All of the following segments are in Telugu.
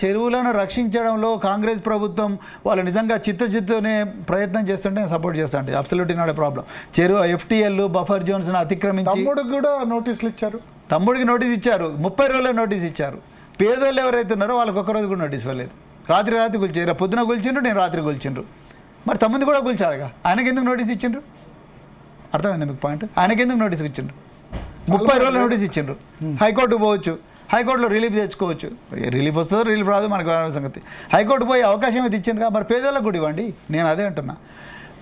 చెరువులను రక్షించడంలో కాంగ్రెస్ ప్రభుత్వం వాళ్ళు నిజంగా చిత్తశుద్ధితోనే ప్రయత్నం చేస్తుంటే నేను సపోర్ట్ చేస్తాను. Absolutely not a problem. చెరువు FTL బఫర్ జోన్స్ను అతిక్రమించి తమ్ముడికి కూడా నోటీసులు ఇచ్చారు. తమ్ముడికి నోటీస్ ఇచ్చారు, 30 రోజుల నోటీస్ ఇచ్చారు. పేదోళ్ళు ఎవరైతే ఉన్నారో వాళ్ళకి ఒక్కరోజు కూడా నోటీస్ ఇవ్వలేదు. రాత్రి కూల్చారు, పొద్దున కూల్చిండ్రు, నేను రాత్రి కూల్చిండ్రు. మరి తమ్ముడిని కూడా కూల్చారుగా, ఆయనకి ఎందుకు నోటీస్ ఇచ్చిండ్రు? అర్థమైంది మీకు పాయింట్? ఆయనకి ఎందుకు నోటీస్ ఇచ్చిండ్రు? 30 రోజుల నోటీస్ ఇచ్చిండ్రు. హైకోర్టు పోవచ్చు, హైకోర్టులో రిలీఫ్ తెచ్చుకోవచ్చు. రిలీఫ్ వస్తుందో రిలీఫ్ రాదు మనకు సంగతి. హైకోర్టు పోయే అవకాశం అయితే ఇచ్చిండ్రుగా, మరి పేదోళ్ళకు కూడా ఇవ్వండి. నేను అదే అంటున్నా.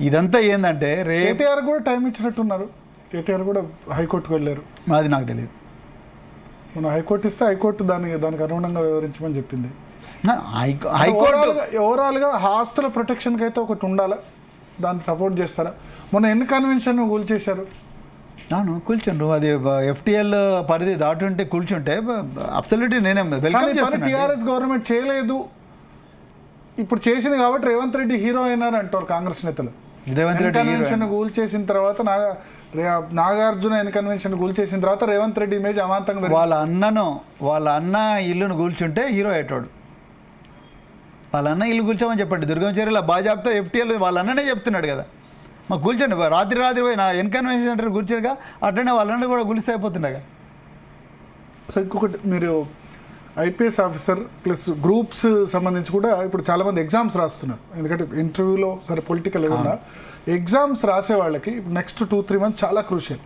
ఇదంతా ఏంటంటే కేటీఆర్ కూడా టైం ఇచ్చినట్టున్నారు. కేటీఆర్ కూడా హైకోర్టుకు వెళ్ళారు. అది నాకు తెలియదు. మన హైకోర్టు ఇస్తే హైకోర్టు దానికి అనుగుణంగా వివరించమని చెప్పింది. హైకోర్టు ఓవరాల్గా ఆస్తుల ప్రొటెక్షన్కి అయితే ఒకటి ఉండాలా, దాన్ని సపోర్ట్ చేస్తారా? మొన్న ఎన్ని కన్వెన్షన్ కూల్చేశారు. అవును, కూల్చుండ్రు. అది FTL పరిధి దాటుంటే కూల్చుంటే అబ్సల్యూట్లీ నేనే వెల్కమ్ చేస్తాను. టీఆర్ఎస్ గవర్నమెంట్ చేయలేదు, ఇప్పుడు చేసింది కాబట్టి రేవంత్ రెడ్డి హీరో అయినారు అంటారు కాంగ్రెస్ నేతలు. రేవంత్ రెడ్డి కన్వెన్షన్ కూల్చేసిన తర్వాత నాగార్జున ఎన్ కన్వెన్షన్ కూల్చేసిన తర్వాత రేవంత్ రెడ్డి ఇమేజ్ అమాంతంగా వాళ్ళ అన్న ఇల్లును కూల్చుంటే హీరో అయ్యేటోడు. వాళ్ళ అన్న ఇల్లు కూల్చామని చెప్పండి. దుర్గం చర్యలో బాజాబ్తా FTL వాళ్ళ అన్ననే చెప్తున్నాడు కదా, మాకు కూల్చండి. రాత్రి పోయి నా ఎన్ కన్వెన్షన్ సెంటర్ కూర్చోగా అట్లనే వాళ్ళని కూడా గులిస్తే అయిపోతుండగా. సో ఇంకొకటి, మీరు IPS ఆఫీసర్ ప్లస్ గ్రూప్స్ సంబంధించి కూడా ఇప్పుడు చాలామంది ఎగ్జామ్స్ రాస్తున్నారు. ఎందుకంటే ఇంటర్వ్యూలో సరే పొలిటికల్ ఏమన్నా ఎగ్జామ్స్ రాసే వాళ్ళకి నెక్స్ట్ 2-3 మంత్స్ చాలా క్రూషియల్.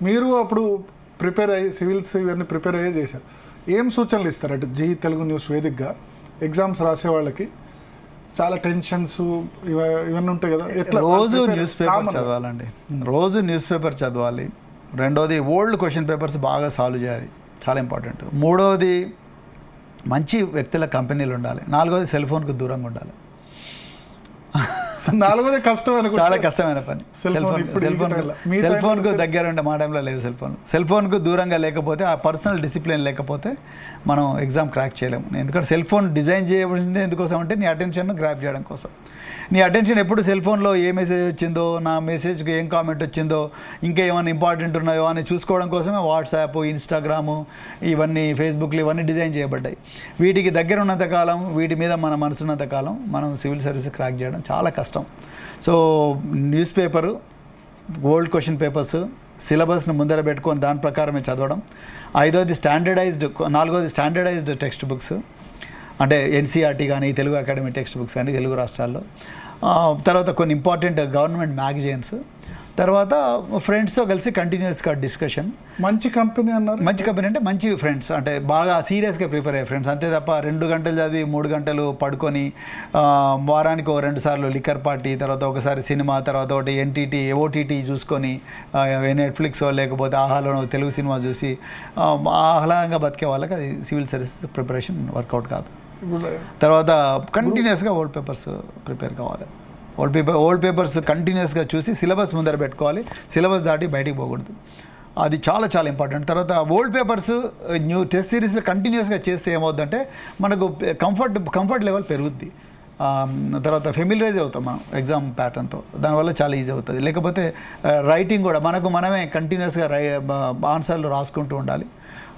మీరు అప్పుడు ప్రిపేర్ అయ్యి సివిల్స్ ఇవన్నీ ప్రిపేర్ అయ్యే చేశారు. ఏం సూచనలు ఇస్తారు అంటే జీ తెలుగు న్యూస్ వేదికగా ఎగ్జామ్స్ రాసే వాళ్ళకి? చాలా టెన్షన్స్ ఇవన్నీ ఉంటాయి కదా. రోజు న్యూస్ పేపర్ చదవాలండి, రోజు న్యూస్ పేపర్ చదవాలి. రెండోది ఓల్డ్ క్వశ్చన్ పేపర్స్ బాగా సాల్వ్ చేయాలి, చాలా ఇంపార్టెంట్. మూడవది మంచి వ్యక్తుల కంపెనీలు ఉండాలి. నాలుగోది సెల్ ఫోన్కు దూరంగా ఉండాలి. నాలుగోది కష్టమైన, చాలా కష్టమైన పని. సెల్ ఫోన్కు దగ్గర ఉండే, మా టైంలో లేవు సెల్ ఫోన్కు దూరంగా లేకపోతే, ఆ పర్సనల్ డిసిప్లిన్ లేకపోతే మనం ఎగ్జామ్ క్రాక్ చేయలేము. ఎందుకంటే సెల్ ఫోన్ డిజైన్ చేయబడింది ఎందుకోసం అంటే నీ అటెన్షన్ గ్రాప్ చేయడం కోసం. నీ అటెన్షన్ ఎప్పుడు సెల్ ఫోన్లో ఏ మెసేజ్ వచ్చిందో, నా మెసేజ్కి ఏం కామెంట్ వచ్చిందో, ఇంకా ఏమైనా ఇంపార్టెంట్ ఉన్నాయో అని చూసుకోవడం కోసమే వాట్సాప్, ఇన్స్టాగ్రాము, ఇవన్నీ ఫేస్బుక్లు ఇవన్నీ డిజైన్ చేయబడ్డాయి. వీటికి దగ్గర ఉన్నంత కాలం, వీటి మీద మన మనసు ఉన్నంత కాలం మనం సివిల్ సర్వీస్ క్రాక్ చేయడం చాలా కష్టం. So news paper, old question papers, సిలబస్ను ముందర పెట్టుకొని దాని ప్రకారమే చదవడం. నాలుగోది స్టాండర్డైజ్డ్ టెక్స్ట్ బుక్స్, అంటే NCERT కానీ తెలుగు అకాడమీ టెక్స్ట్ బుక్స్ కానీ తెలుగు రాష్ట్రాల్లో. తర్వాత కొన్ని ఇంపార్టెంట్ గవర్నమెంట్ మ్యాగజైన్స్. తర్వాత ఫ్రెండ్స్తో కలిసి కంటిన్యూస్గా డిస్కషన్. మంచి కంపెనీ అన్నారు. మంచి కంపెనీ అంటే మంచి ఫ్రెండ్స్, అంటే బాగా సీరియస్గా ప్రిపేర్ అయ్యే ఫ్రెండ్స్. అంతే తప్ప 2 గంటలు చదివి 3 గంటలు పడుకొని వారానికి 2 సార్లు లిక్కర్ పార్టీ, తర్వాత ఒకసారి సినిమా, తర్వాత ఒకటి OTT చూసుకొని నెట్ఫ్లిక్సో లేకపోతే ఆహాలోనో తెలుగు సినిమా చూసి ఆహ్లాదంగా బతికే వాళ్ళకి అది సివిల్ సర్వీసెస్ ప్రిపరేషన్ వర్కౌట్ కాదు. తర్వాత కంటిన్యూస్గా ఓల్డ్ పేపర్స్ ప్రిపేర్ కావాలి. ఓల్డ్ పేపర్స్ కంటిన్యూస్గా చూసి సిలబస్ ముందర పెట్టుకోవాలి. సిలబస్ దాటి బయటికి పోకూడదు. అది చాలా చాలా ఇంపార్టెంట్. తర్వాత ఓల్డ్ పేపర్స్ న్యూ టెస్ట్ సిరీస్లో కంటిన్యూస్గా చేస్తే ఏమవుతుందంటే మనకు కంఫర్ట్ లెవెల్ పెరుగుద్ది. తర్వాత ఫెమిలరైజ్ అవుతాం మనం ఎగ్జామ్ ప్యాటర్న్తో, దానివల్ల చాలా ఈజీ అవుతుంది. లేకపోతే రైటింగ్ కూడా మనమే కంటిన్యూస్గా ఆన్సర్లు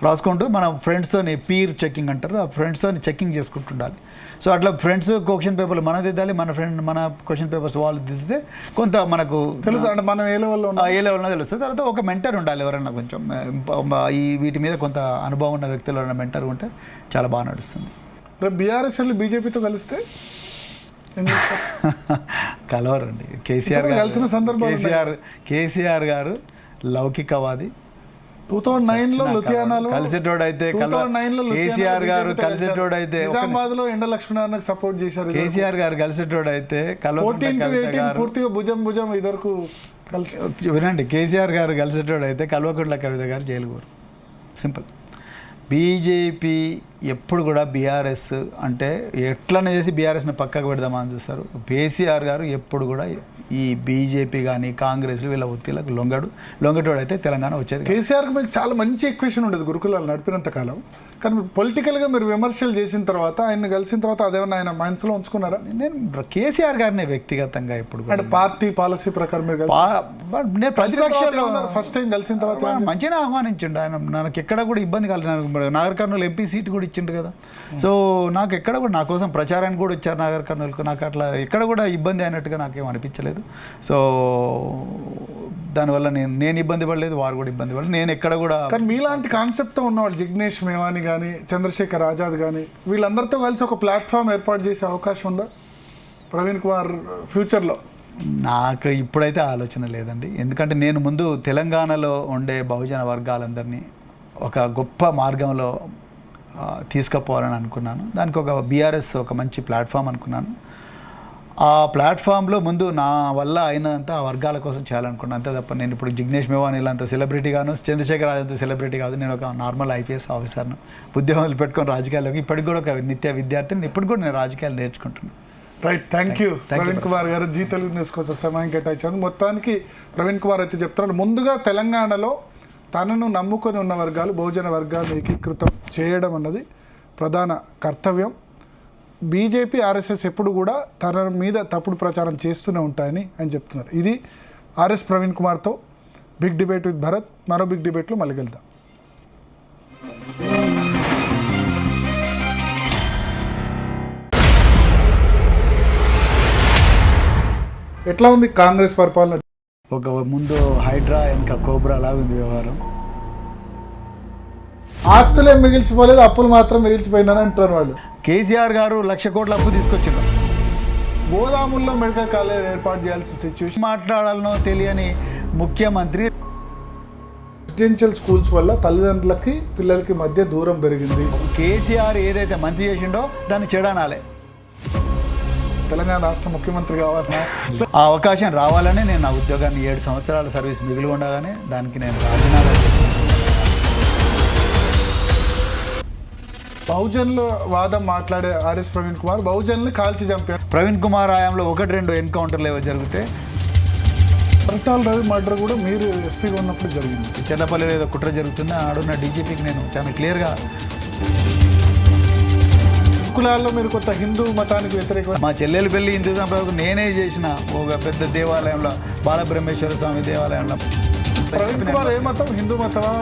రాసుకుంటూ మన ఫ్రెండ్స్తోని పీర్ చెకింగ్ అంటారు, ఆ ఫ్రెండ్స్తోని చెకింగ్ చేసుకుంటూ ఉండాలి. సో అట్లా ఫ్రెండ్స్ క్వశ్చన్ పేపర్లు మనం దిద్దాలి, మన క్వశ్చన్ పేపర్స్ వాళ్ళు దిద్దితే కొంత మనకు తెలుసు, అంటే మనం ఏ లెవెల్లో తెలుస్తుంది. తర్వాత ఒక మెంటర్ ఉండాలి, ఎవరైనా కొంచెం వీటి మీద కొంత అనుభవం ఉన్న వ్యక్తులు ఎవరైనా మెంటర్ ఉంటే చాలా బాగా నడుస్తుంది. రేపు BRS BJPతో కలిస్తే కలవరండి. కేసీఆర్ గారు లౌకికవాది. 2009లో లుధియానాలో కలిసేటోడైతే, కేసీఆర్ గారు కలిసేటోడైతే, నిజామాబాద్లో ఎండ లక్ష్మీనారాయణకు సపోర్ట్ చేశారు. కేసీఆర్ గారు కలిసేటోడైతే పూర్తిగా భుజం ఇద్దరు కలిసి వినండి. కేసీఆర్ గారు కలిసేటోడైతే కల్వకుంట్ల కవిత గారు జైలు కోరు. సింపుల్. బీజేపీ ఎప్పుడు కూడా BRS అంటే ఎట్లనే చేసి BRSని పక్కకు పెడదామని చూస్తారు. కేసీఆర్ గారు ఎప్పుడు కూడా ఈ బీజేపీ కానీ కాంగ్రెస్ వీళ్ళ ఒత్తిళ్లకు లొంగటోడైతే తెలంగాణ వచ్చేది. కేసీఆర్కి మీకు చాలా మంచి ఎక్వేషన్ ఉండేది గురుకులాలు నడిపినంత కాలం, కానీ పొలిటికల్గా మీరు విమర్శలు చేసిన తర్వాత ఆయన్ని కలిసిన తర్వాత అదేమన్నా ఆయన మనసులో ఉంచుకున్నారా? నేను కేసీఆర్ గారిని వ్యక్తిగతంగా ఇప్పుడు అంటే పార్టీ పాలసీ ప్రకారం మీరు నేను ప్రతిపక్షంలో ఫస్ట్ టైం కలిసిన తర్వాత మంచిగా ఆహ్వానించిండు ఆయన. నాకు ఎక్కడ కూడా ఇబ్బంది కాలేదు. నాకు నాగర్ కర్నూలు ఎంపీ సీట్ కూడా ఇచ్చిండు కదా. సో నాకు ఎక్కడ కూడా నా కోసం ప్రచారానికి కూడా వచ్చారు నాగర్ కర్నూలుకు. నాకు అట్లా ఎక్కడ కూడా ఇబ్బంది అయినట్టుగా నాకేం అనిపించలేదు. సో దానివల్ల నేను ఇబ్బంది పడలేదు, వారు కూడా ఇబ్బంది పడలేదు. నేను ఎక్కడ కూడా. కానీ మీలాంటి కాన్సెప్ట్తో ఉన్నవాళ్ళు జిగ్నేష్ మేవాని కానీ చంద్రశేఖర్ ఆజాద్ కానీ వీళ్ళందరితో కలిసి ఒక ప్లాట్ఫామ్ ఏర్పాటు చేసే అవకాశం ఉందా ప్రవీణ్ కుమార్ ఫ్యూచర్లో? నాకు ఇప్పుడైతే ఆలోచన లేదండి. ఎందుకంటే నేను ముందు తెలంగాణలో ఉండే బహుజన వర్గాలందరినీ ఒక గొప్ప మార్గంలో తీసుకుపోవాలని అనుకున్నాను. దానికి ఒక బీఆర్ఎస్ ఒక మంచి ప్లాట్ఫామ్ అనుకున్నాను. ఆ ప్లాట్ఫామ్లో ముందు నా వల్ల అయినంత ఆ వర్గాల కోసం చేయాలనుకున్నాను, అంతే తప్ప నేను ఇప్పుడు జిగ్నేష్ మేవాని ఇలాంత సెలబ్రిటీ గాను, చంద్రశేఖర్ అంత సెలబ్రిటీ కాదు. నేను ఒక నార్మల్ ఐపీఎస్ ఆఫీసర్ను, ఉద్యోగాలు పెట్టుకొని రాజకీయాల్లోకి ఇప్పటికి కూడా ఒక నిత్య విద్యార్థిని. ఇప్పుడు కూడా నేను రాజకీయాలు నేర్చుకుంటున్నాను. Right, thank you Praveen Kumar గారు జీ తెలుగు న్యూస్ కోసం సమయం కేటాయించారు. మొత్తానికి ప్రవీణ్ కుమార్ అయితే చెప్తున్నారు, ముందుగా తెలంగాణలో తనను నమ్ముకొని ఉన్న వర్గాలు బహుజన వర్గాలు ఏకీకృతం చేయడం అన్నది ప్రధాన కర్తవ్యం. బీజేపీ ఆర్ఎస్ఎస్ ఎప్పుడు కూడా తన మీద తప్పుడు ప్రచారం చేస్తూనే ఉంటాయని ఆయన చెప్తున్నారు. ఇది ఆర్ఎస్ ప్రవీణ్ కుమార్తో బిగ్ డిబేట్ విత్ భరత్. మరో బిగ్ డిబేట్లో మళ్ళీ వెళ్దాం. ఎట్లా ఉంది కాంగ్రెస్ పరిపాలన? ఒక ముందు హైడ్రా ఇంకా కోబ్రా లాగా ఉంది వ్యవహారం. ఆస్తులే మిగిల్చిపోలేదు, అప్పులు మాత్రం మిగిల్చిపోయినారని అంటారు వాళ్ళు. కేసీఆర్ గారు 1,00,000 కోట్ల అప్పు తీసుకొచ్చిండ్రు. గోదాముల్లో మెడికల్ కాలేజ్ ఏర్పాటు చేయాల్సిన సిచ్యువేషన్. మాట్లాడాలనో తెలియని ముఖ్యమంత్రి. రెసిడెన్షియల్ స్కూల్స్ వల్ల తల్లిదండ్రులకి పిల్లలకి మధ్య దూరం పెరిగింది. కేసీఆర్ ఏదైతే మంచి చేసిండో దాన్ని చెడనాలే. తెలంగాణ రాష్ట్ర ముఖ్యమంత్రి కావాలన్నా ఆ అవకాశం రావాలని నేను నా ఉద్యోగాన్ని 7 సంవత్సరాల సర్వీస్ మిగిలి ఉండగానే దానికి నేను రాజీనామా చేశాను. బహుజనుల వాదం మాట్లాడే ఆర్ఎస్ ప్రవీణ్ కుమార్ బహుజనులు కాల్చి చంపారు. ప్రవీణ్ కుమార్ హయాంలో 1-2 ఎన్కౌంటర్లు ఏవో జరిగితే, పరిటాల రవి మర్డర్ కూడా మీరు ఎస్పీగా ఉన్నప్పుడు జరిగింది. చెల్లపల్లిలో ఏదో కుట్ర జరుగుతుంది. ఆడున్న డీజీపీకి నేను చాలా క్లియర్గా. కులాల్లో మీరు కొత్త హిందూ మతానికి వ్యతిరేక. మా చెల్లెలు పెళ్లి హిందూ సంప్రదాయం నేనే చేసిన ఒక పెద్ద దేవాలయంలో, బాలబ్రహ్మేశ్వర స్వామి దేవాలయంలో. ప్రవీణ్ కుమార్ ఏ మతం? హిందూ మతమా,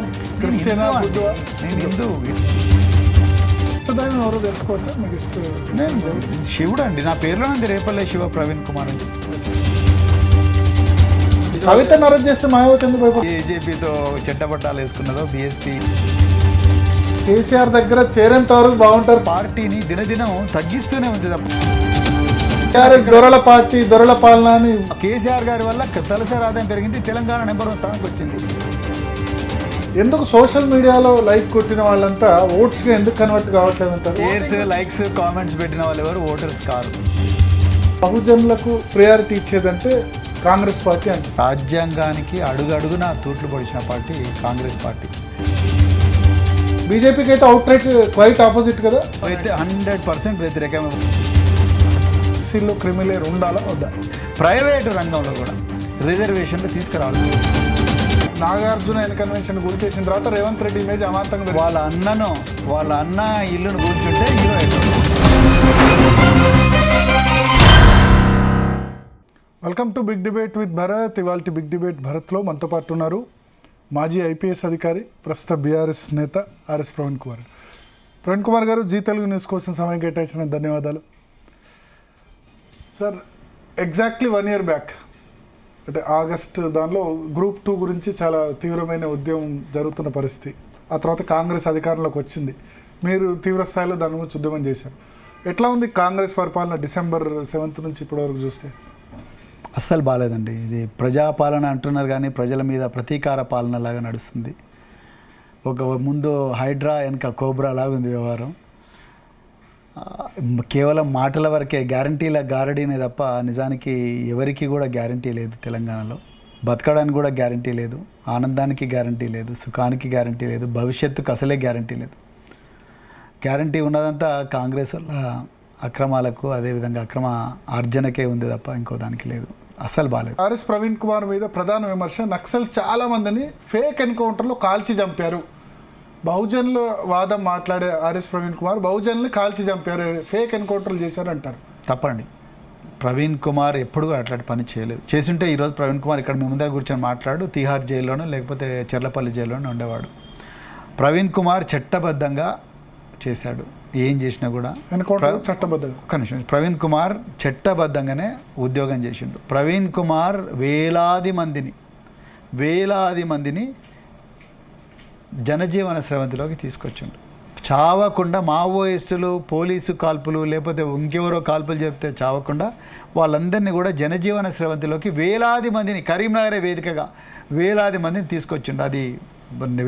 క్రిస్టియనా, బుద్ధువా? నేను హిందూ. ఇష్టదైవం ఎవరో తెలుసుకోవచ్చా మీకు? ఇష్టం నేను శివుడు అండి. నా పేరులో ఉంది రేపల్లె శివ ప్రవీణ్ కుమార్ అండి. కవితను అరెస్ట్ చేస్తే మాయావతి ఎందుకు భయపడుతుంది? బీజేపీతో చెడ్డబట్టాలు వేసుకున్నదో బీఎస్పీ. కేసీఆర్ దగ్గర చేరేంత వరకు బాగుంటారు. పార్టీని దినదినం తగ్గిస్తూనే ఉంది తప్ప. దొరల పార్టీ, దొరల పాలన అని. కేసీఆర్ గారి వల్ల తలసరి ఆదాయం పెరిగింది, తెలంగాణ నెంబర్ 1 స్థానానికి వచ్చింది. ఎందుకు సోషల్ మీడియాలో లైక్ కొట్టిన వాళ్ళంతా ఓట్స్గా ఎందుకు కన్వర్ట్ కావట్లేదు అంటారు? షేర్స్, లైక్స్, కామెంట్స్ పెట్టిన వాళ్ళు ఎవరు ఓటర్స్ కాదు. బహుజనులకు ప్రయారిటీ ఇచ్చేదంటే కాంగ్రెస్ పార్టీ అంటే. రాజ్యాంగానికి అడుగడుగున తూట్లు పొడిచిన పార్టీ కాంగ్రెస్ పార్టీ. బీజేపీకి అయితే అవుట్ రైట్ క్వైట్ ఆపోజిట్ కదా. అయితే 100% వ్యతిరేకమే. ఎస్సీలో క్రిమిలేర్ ఉండాలా వద్దా? ప్రైవేటు రంగంలో కూడా రిజర్వేషన్లు తీసుకురావాలి. నాగార్జున కన్వెన్షన్ గురి చేసిన తర్వాత రేవంత్ రెడ్డి ఇమేజ్ అమాంతంగా. వాళ్ళ అన్న ఇల్లును కూర్చుంటే హీరో అయిపోయింది. Welcome to big debate with Bharat. ఇవాళ బిగ్ డిబేట్ భరత్లో మనతో పాటు ఉన్నారు మాజీ ఐపీఎస్ అధికారి, ప్రస్తుత బీఆర్ఎస్ నేత ఆర్ఎస్ ప్రవీణ్ కుమార్. ప్రవీణ్ కుమార్ గారు, జీ తెలుగు న్యూస్ కోసం సమయం కేటాయించిన ధన్యవాదాలు. సార్, ఎగ్జాక్ట్లీ 1 year బ్యాక్, అంటే ఆగస్ట్ దానిలో గ్రూప్ 2 గురించి చాలా తీవ్రమైన ఉద్యమం జరుగుతున్న పరిస్థితి. ఆ తర్వాత కాంగ్రెస్ అధికారంలోకి వచ్చింది. మీరు తీవ్ర స్థాయిలో దాని గురించి ఉద్యమం చేశారు. ఎట్లా ఉంది కాంగ్రెస్ పరిపాలన December 7th నుంచి ఇప్పటివరకు చూస్తే? అస్సలు బాగాలేదండి. ఇది ప్రజాపాలన అంటున్నారు కానీ ప్రజల మీద ప్రతీకార పాలనలాగా నడుస్తుంది. ఒక ముందు హైడ్రా వెనక కోబ్రా లాగా ఉంది వ్యవహారం. కేవలం మాటల వరకే గ్యారంటీల గారడీనే తప్ప నిజానికి ఎవరికి కూడా గ్యారంటీ లేదు. తెలంగాణలో బతకడానికి కూడా గ్యారంటీ లేదు, ఆనందానికి గ్యారంటీ లేదు, సుఖానికి గ్యారంటీ లేదు, భవిష్యత్తుకు అసలే గ్యారంటీ లేదు. గ్యారంటీ ఉన్నదంతా కాంగ్రెస్ వల్ల అక్రమాలకు, అదేవిధంగా అక్రమ ఆర్జనకే ఉంది తప్ప ఇంకో దానికి లేదు. అస్సలు బాగాలేదు. ఆర్ఎస్ ప్రవీణ్ కుమార్ మీద ప్రధాన విమర్శ, నక్సల్ చాలా మందిని ఫేక్ ఎన్కౌంటర్లో కాల్చి చంపారు. బహుజనుల వాదం మాట్లాడే ఆర్ఎస్ ప్రవీణ్ కుమార్ బహుజనుల్ని కాల్చి చంపారు, ఫేక్ ఎన్కౌంటర్లు చేశారు అంటారు. తప్పండి. ప్రవీణ్ కుమార్ ఎప్పుడు కూడా అట్లాంటి పని చేయలేదు. చేస్తుంటే ఈరోజు ప్రవీణ్ కుమార్ ఇక్కడ మీ ముందర కూర్చొని మాట్లాడు తీహార్ జైల్లోనో లేకపోతే చెర్లపల్లి జైల్లోనో ఉండేవాడు. ప్రవీణ్ కుమార్ చట్టబద్ధంగా చేశాడు. ఏం చేసినా కూడా ఎన్కౌంటర్ చట్టబద్ధంగా. ఒక్క నిమిషం. ప్రవీణ్ కుమార్ చట్టబద్ధంగానే ఉద్యోగం చేసిండు. ప్రవీణ్ కుమార్ వేలాది మందిని జనజీవన స్రవంతిలోకి తీసుకొచ్చిండు. చావకుండా మావోయిస్టులు పోలీసు కాల్పులు లేకపోతే ఇంకెవరో కాల్పులు చెప్తే చావకుండా వాళ్ళందరినీ కూడా జనజీవన స్రవంతిలోకి వేలాది మందిని, కరీంనగర్ వేదికగా వేలాది మందిని తీసుకొచ్చిండు. అది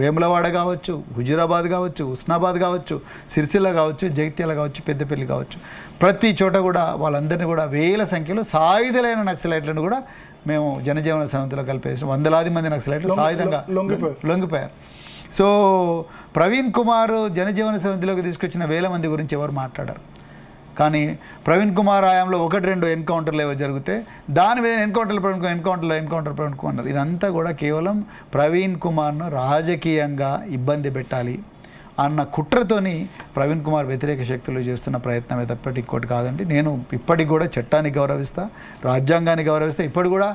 వేములవాడ కావచ్చు, హుజూరాబాద్ కావచ్చు, హుస్నాబాద్ కావచ్చు, సిరిసిల్ల కావచ్చు, జగిత్యాల కావచ్చు, పెద్దపల్లి కావచ్చు, ప్రతి చోట కూడా వాళ్ళందరినీ కూడా వేల సంఖ్యలో సాయుధులైన నక్సలైట్లను కూడా మేము జనజీవన సమితిలో కలిపేసి వందలాది మంది నక్సలైట్లు సాయుధంగా లొంగిపోయారు. సో ప్రవీణ్ కుమార్ జనజీవన సమితిలోకి తీసుకొచ్చిన వేల మంది గురించి ఎవరు మాట్లాడారు. కానీ ప్రవీణ్ కుమార్ హయాంలో 1-2 ఎన్కౌంటర్లు ఏవో జరిగితే దాని మీద ఎన్కౌంటర్ ప్రవీణ్ కుమార్ ఇదంతా కూడా కేవలం ప్రవీణ్ కుమార్ను రాజకీయంగా ఇబ్బంది పెట్టాలి అన్న కుట్రతోని ప్రవీణ్ కుమార్ వ్యతిరేక శక్తులు చేస్తున్న ప్రయత్నం తప్పటి ఇంకోటి కాదండి. నేను ఇప్పటికి కూడా చట్టాన్ని గౌరవిస్తా, రాజ్యాంగాన్ని గౌరవిస్తా. ఇప్పటి కూడా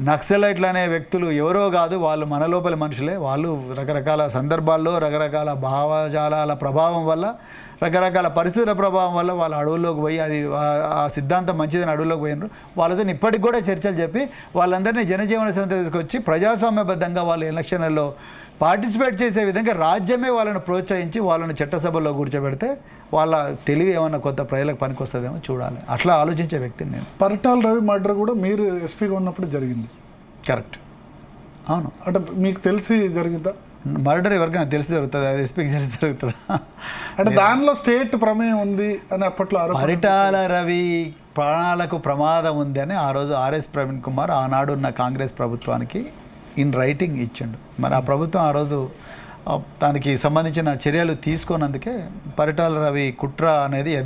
నక్సలైట్లు అనే వ్యక్తులు ఎవరో కాదు, వాళ్ళు మన లోపలి మనుషులే. వాళ్ళు రకరకాల సందర్భాల్లో రకరకాల భావజాలాల ప్రభావం వల్ల, రకరకాల పరిస్థితుల ప్రభావం వల్ల వాళ్ళు అడవుల్లోకి పోయి అది ఆ సిద్ధాంతం మంచిదని అడవుల్లోకి పోయినారు. వాళ్ళతో ఇప్పటికి కూడా చర్చలు చెప్పి వాళ్ళందరినీ జనజీవన సమితి తీసుకొచ్చి ప్రజాస్వామ్యబద్ధంగా వాళ్ళు ఎలక్షన్లలో పార్టిసిపేట్ చేసే విధంగా రాజ్యమే వాళ్ళని ప్రోత్సహించి వాళ్ళని చట్టసభల్లో కూర్చోబెడితే వాళ్ళ తెలివి ఏమన్నా కొత్త ప్రజలకు పనికి వస్తుందేమో చూడాలి. అట్లా ఆలోచించే వ్యక్తిని నేను. పరిటాల రవి మర్డర్ కూడా మీరు ఎస్పీగా ఉన్నప్పుడు జరిగింది. కరెక్ట్. అవును. అంటే మీకు తెలిసి జరిగిందా? మర్డర్ ఎవరికైనా తెలిసి జరుగుతుంది, అది ఎస్పీకి తెలిసి జరుగుతుందా? అంటే దానిలో స్టేట్ ప్రమేయం ఉంది అని అప్పట్లో పరిటాల రవి ప్రాణాలకు ప్రమాదం ఉంది అని ఆ రోజు ఆర్ఎస్ ప్రవీణ్ కుమార్ ఆనాడున్న కాంగ్రెస్ ప్రభుత్వానికి ఇన్ రైటింగ్ ఇచ్చిండు. మరి ఆ ప్రభుత్వం ఆ రోజు దానికి సంబంధించిన చర్యలు తీసుకున్నందుకే పరిటాల రవి కుట్ర అనేది